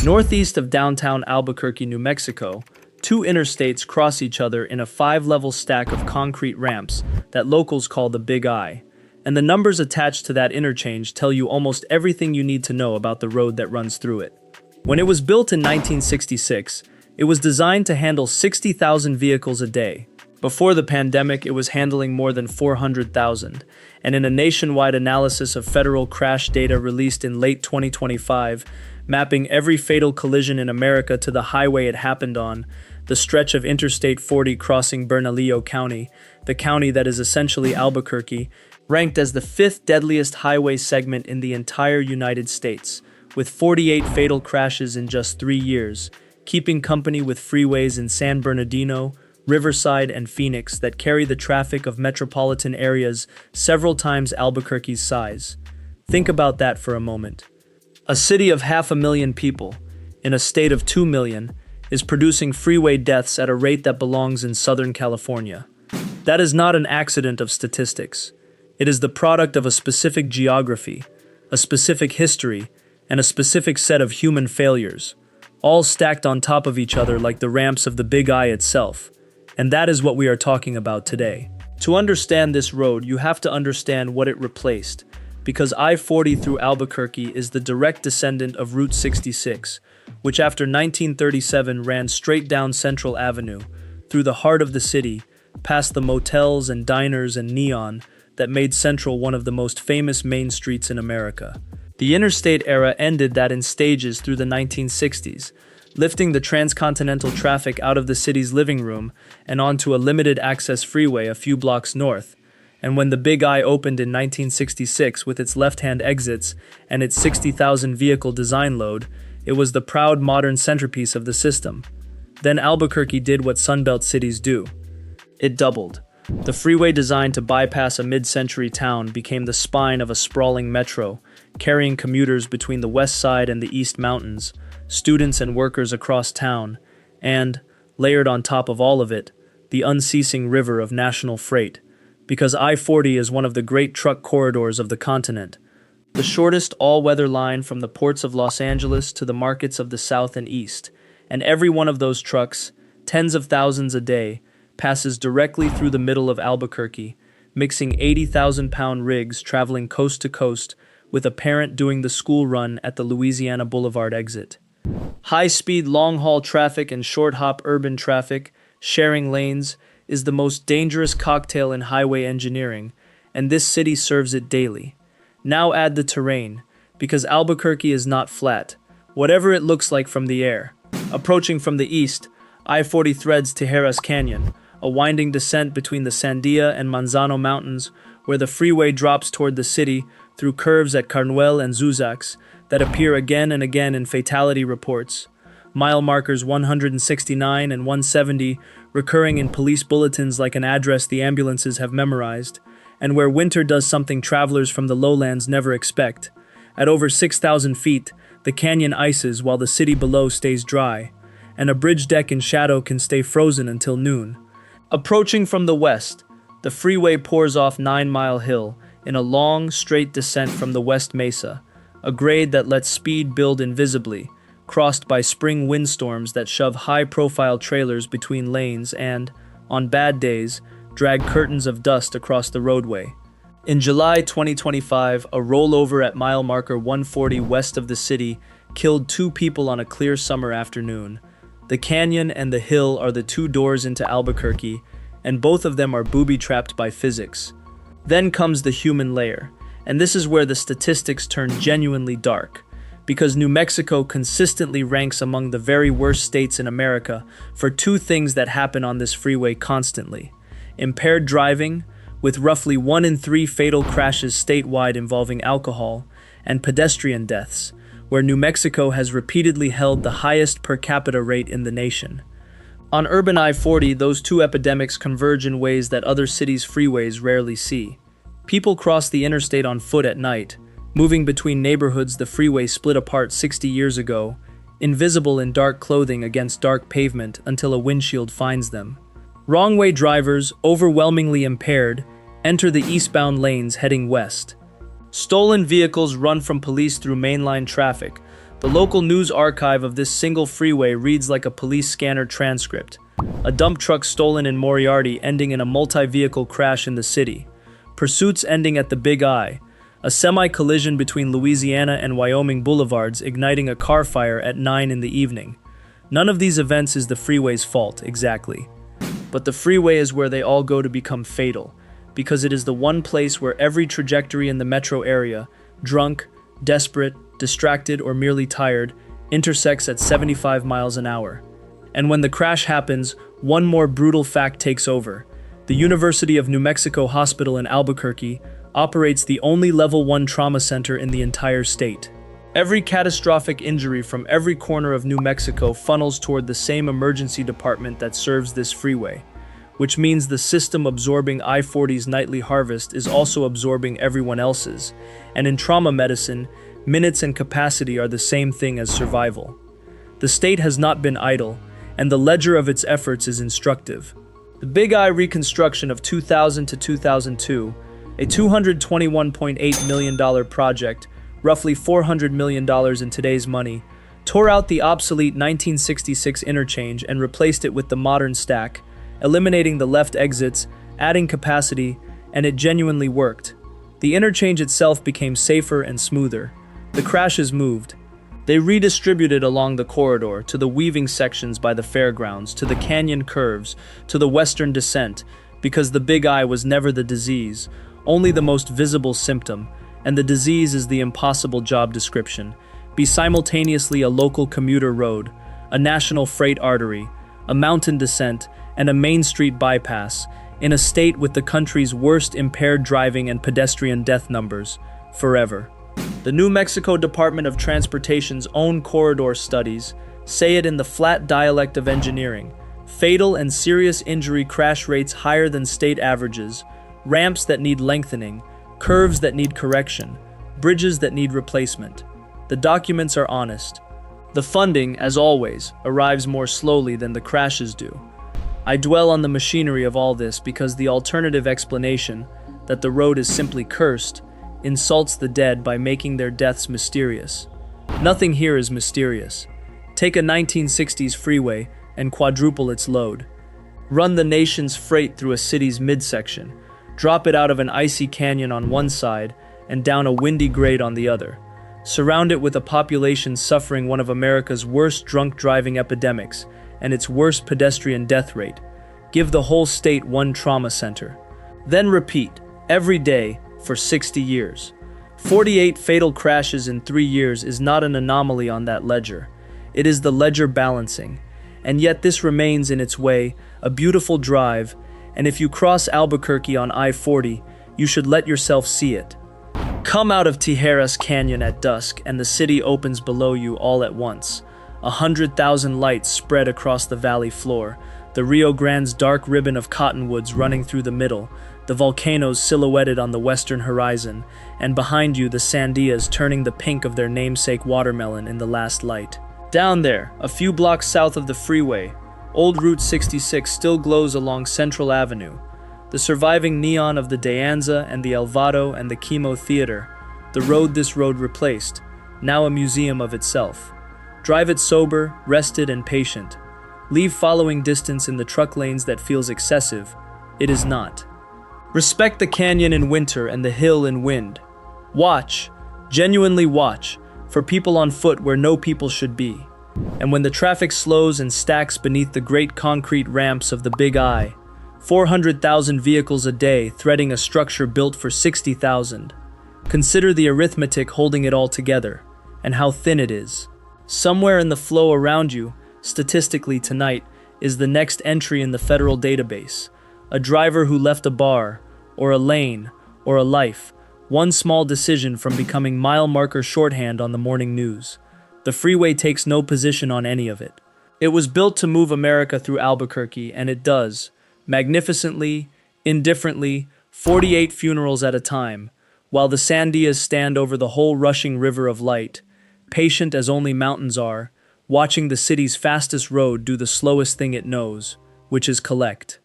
Northeast of downtown Albuquerque, New Mexico, two interstates cross each other in a 5-level stack of concrete ramps that locals call the Big I. And the numbers attached to that interchange tell you almost everything you need to know about the road that runs through it. When it was built in 1966, it was designed to handle 60,000 vehicles a day. Before the pandemic, it was handling more than 400,000. And in a nationwide analysis of federal crash data released in late 2025, mapping every fatal collision in America to the highway it happened on, the stretch of Interstate 40 crossing Bernalillo County, the county that is essentially Albuquerque, ranked as the 5th deadliest highway segment in the entire United States, with 48 fatal crashes in just 3 years, keeping company with freeways in San Bernardino, Riverside, and Phoenix that carry the traffic of metropolitan areas several times Albuquerque's size. Think about that for a moment. A city of 500,000 people, in a state of 2 million, is producing freeway deaths at a rate that belongs in Southern California. That is not an accident of statistics. It is the product of a specific geography, a specific history, and a specific set of human failures, all stacked on top of each other like the ramps of the Big I itself. And that is what we are talking about today. To understand this road, you have to understand what it replaced, because I-40 through Albuquerque is the direct descendant of Route 66, which after 1937 ran straight down Central Avenue, through the heart of the city, past the motels and diners and neon that made Central one of the most famous main streets in America. The interstate era ended that in stages through the 1960s, lifting the transcontinental traffic out of the city's living room and onto a limited-access freeway a few blocks north. And when the Big I opened in 1966 with its left-hand exits and its 60,000 vehicle design load, it was the proud modern centerpiece of the system. Then Albuquerque did what Sunbelt cities do. It doubled. The freeway designed to bypass a mid-century town became the spine of a sprawling metro, carrying commuters between the west side and the east mountains, students and workers across town, and, layered on top of all of it, the unceasing river of national freight, because I-40 is one of the great truck corridors of the continent, the shortest all-weather line from the ports of Los Angeles to the markets of the south and east, and every one of those trucks, tens of thousands a day, passes directly through the middle of Albuquerque, mixing 80,000-pound rigs traveling coast to coast with a parent doing the school run at the Louisiana Boulevard exit. High-speed long-haul traffic and short-hop urban traffic, sharing lanes, is the most dangerous cocktail in highway engineering, and this city serves it daily. Now add the terrain, because Albuquerque is not flat, whatever it looks like from the air. Approaching from the east, I-40 threads Tijeras Canyon, a winding descent between the Sandia and Manzano Mountains, where the freeway drops toward the city through curves at Carnuel and Zuzax that appear again and again in fatality reports, mile markers 169 and 170 recurring in police bulletins like an address the ambulances have memorized, and where winter does something travelers from the lowlands never expect. At over 6,000 feet, the canyon ices while the city below stays dry, and a bridge deck in shadow can stay frozen until noon. Approaching from the west, the freeway pours off 9 Mile Hill in a long, straight descent from the West Mesa, a grade that lets speed build invisibly, crossed by spring windstorms that shove high-profile trailers between lanes and, on bad days, drag curtains of dust across the roadway. In July 2025, a rollover at mile marker 140 west of the city killed 2 people on a clear summer afternoon. The canyon and the hill are the 2 doors into Albuquerque, and both of them are booby-trapped by physics. Then comes the human layer, and this is where the statistics turn genuinely dark, because New Mexico consistently ranks among the very worst states in America for 2 things that happen on this freeway constantly: impaired driving, with roughly 1 in 3 fatal crashes statewide involving alcohol, and pedestrian deaths, where New Mexico has repeatedly held the highest per capita rate in the nation. On urban I-40, those 2 epidemics converge in ways that other cities' freeways rarely see. People cross the interstate on foot at night, moving between neighborhoods the freeway split apart 60 years ago, invisible in dark clothing against dark pavement until a windshield finds them. Wrong-way drivers, overwhelmingly impaired, enter the eastbound lanes heading west. Stolen vehicles run from police through mainline traffic, The local news archive of this single freeway reads like a police scanner transcript. A dump truck stolen in Moriarty ending in a multi-vehicle crash in the city. Pursuits ending at the Big I. A semi-collision between Louisiana and Wyoming boulevards igniting a car fire at 9 in the evening. None of these events is the freeway's fault, exactly. But the freeway is where they all go to become fatal, because it is the one place where every trajectory in the metro area, drunk, desperate, distracted, or merely tired, intersects at 75 miles an hour. And when the crash happens, one more brutal fact takes over. The University of New Mexico Hospital in Albuquerque operates the only Level 1 trauma center in the entire state. Every catastrophic injury from every corner of New Mexico funnels toward the same emergency department that serves this freeway, which means the system absorbing I-40's nightly harvest is also absorbing everyone else's. And in trauma medicine, minutes and capacity are the same thing as survival. The state has not been idle, and the ledger of its efforts is instructive. The Big I reconstruction of 2000 to 2002, a $221.8 million project, roughly $400 million in today's money, tore out the obsolete 1966 interchange and replaced it with the modern stack, eliminating the left exits, adding capacity, and it genuinely worked. The interchange itself became safer and smoother. The crashes moved. They redistributed along the corridor, to the weaving sections by the fairgrounds, to the canyon curves, to the western descent, because the Big I was never the disease, only the most visible symptom, and the disease is the impossible job description. Be simultaneously a local commuter road, a national freight artery, a mountain descent, and a main street bypass, in a state with the country's worst impaired driving and pedestrian death numbers, forever. The New Mexico Department of Transportation's own corridor studies say it in the flat dialect of engineering: fatal and serious injury crash rates higher than state averages, ramps that need lengthening, curves that need correction, bridges that need replacement. The documents are honest. The funding, as always, arrives more slowly than the crashes do. I dwell on the machinery of all this because the alternative explanation, that the road is simply cursed, insults the dead by making their deaths mysterious. Nothing here is mysterious. Take a 1960s freeway and quadruple its load. Run the nation's freight through a city's midsection. Drop it out of an icy canyon on one side and down a windy grade on the other. Surround it with a population suffering one of America's worst drunk driving epidemics and its worst pedestrian death rate. Give the whole state one trauma center. Then repeat, every day, for 60 years. 48 fatal crashes in 3 years is not an anomaly on that ledger. It is the ledger balancing. And yet this remains in its way a beautiful drive, and if you cross Albuquerque on I-40, you should let yourself see it. Come out of Tijeras Canyon at dusk and the city opens below you all at once. 100,000 lights spread across the valley floor, the Rio Grande's dark ribbon of cottonwoods running through the middle, the volcanoes silhouetted on the western horizon, and behind you the sandias turning the pink of their namesake watermelon in the last light. Down there, a few blocks south of the freeway, old Route 66 still glows along Central Avenue. The surviving neon of the De Anza and the Elvado and the Chemo Theater, the road this road replaced, now a museum of itself. Drive it sober, rested, and patient. Leave following distance in the truck lanes that feels excessive. It is not. Respect the canyon in winter and the hill in wind. Watch, genuinely watch, for people on foot where no people should be. And when the traffic slows and stacks beneath the great concrete ramps of the Big I, 400,000 vehicles a day threading a structure built for 60,000. Consider the arithmetic holding it all together, and how thin it is. Somewhere in the flow around you, statistically tonight, is the next entry in the federal database. A driver who left a bar, or a lane, or a life, one small decision from becoming mile marker shorthand on the morning news. The freeway takes no position on any of it. It was built to move America through Albuquerque, and it does, magnificently, indifferently, 48 funerals at a time, while the sandias stand over the whole rushing river of light, patient as only mountains are, watching the city's fastest road do the slowest thing it knows, which is collect.